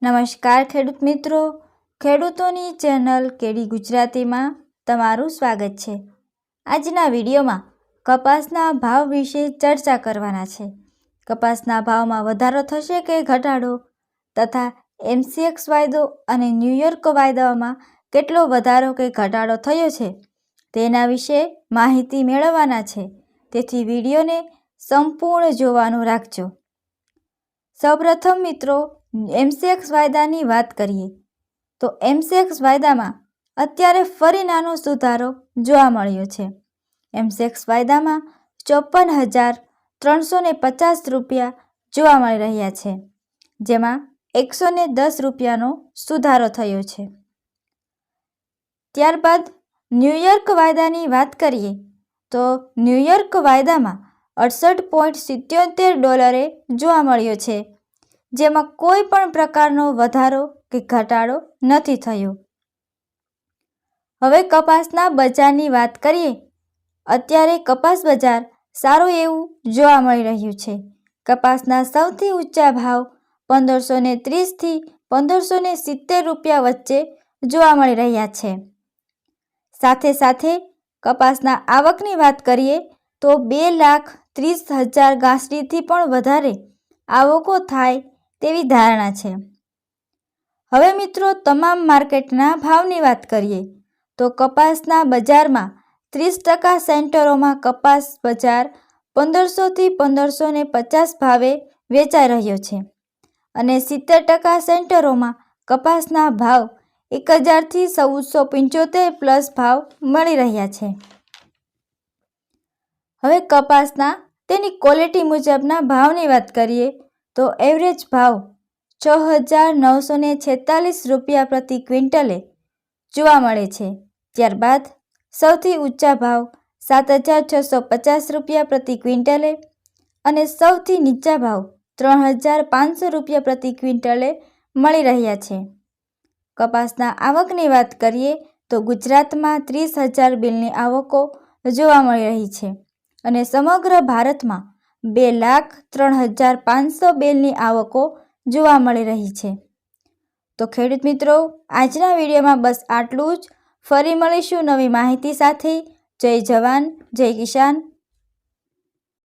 નમસ્કાર ખેડૂત મિત્રો, ખેડૂતોની ચેનલ કેડી ગુજરાતીમાં તમારું સ્વાગત છે। આજના વિડીયોમાં કપાસના ભાવ વિશે ચર્ચા કરવાના છે। કપાસના ભાવમાં વધારો થશે કે ઘટાડો તથા MCX વાયદો અને ન્યૂયોર્ક વાયદામાં કેટલો વધારો કે ઘટાડો થયો છે તેના વિશે માહિતી મેળવવાના છે, તેથી વિડીયોને સંપૂર્ણ જોવાનું રાખજો। સૌપ્રથમ મિત્રો MCX વાયદાની વાત કરીએ તો MCX વાયદામાં અત્યારે ફરી નાનો સુધારો જોવા મળ્યો છે। MCX વાયદામાં 54,350 રૂપિયા જોવા મળી રહ્યા છે, જેમાં 110 રૂપિયાનો સુધારો થયો છે। ત્યારબાદ ન્યૂયોર્ક વાયદાની વાત કરીએ તો ન્યૂયોર્ક વાયદામાં $68.77 જોવા મળ્યો છે, જેમાં કોઈ પણ પ્રકારનો વધારો કે ઘટાડો નથી થયો। હવે કપાસના બજારની વાત કરીએ। અત્યારે કપાસ બજાર સારું એવું જોવા મળી રહ્યું છે। કપાસના સૌથી ઊંચા ભાવ 1530 થી 1570 રૂપિયા વચ્ચે જોવા મળી રહ્યા છે। સાથે સાથે કપાસના આવકની વાત કરીએ તો 2,30,000 ગાંસડીથી પણ વધારે આવકો થાય તેવી ધારણા છે। હવે મિત્રો તમામ માર્કેટના ભાવની વાત કરીએ તો કપાસના બજારમાં 30% સેન્ટરોમાં કપાસ બજાર 1500 થી 1550 ભાવે વેચાઈ રહ્યો છે અને 70% સેન્ટરોમાં કપાસના ભાવ 1000 થી 1475 પ્લસ ભાવ મળી રહ્યા છે। હવે કપાસના તેની ક્વોલિટી મુજબના ભાવની વાત કરીએ તો એવરેજ ભાવ 6,946 રૂપિયા પ્રતિ ક્વિન્ટલે જોવા મળે છે। ત્યારબાદ સૌથી ઊંચા ભાવ 7,650 રૂપિયા પ્રતિ ક્વિન્ટલે અને સૌથી નીચા ભાવ 3,500 રૂપિયા પ્રતિ ક્વિન્ટલે મળી રહ્યા છે। કપાસના આવકની વાત કરીએ તો ગુજરાતમાં 30,000 બેલની આવકો જોવા મળી રહી છે અને સમગ્ર ભારતમાં 2,03,500 બેલની આવકો જોવા મળી રહી છે। તો ખેડૂત મિત્રો, આજના વિડીયોમાં બસ આટલું જ। ફરી મળીશું નવી માહિતી સાથે। જય જવાન, જય કિસાન,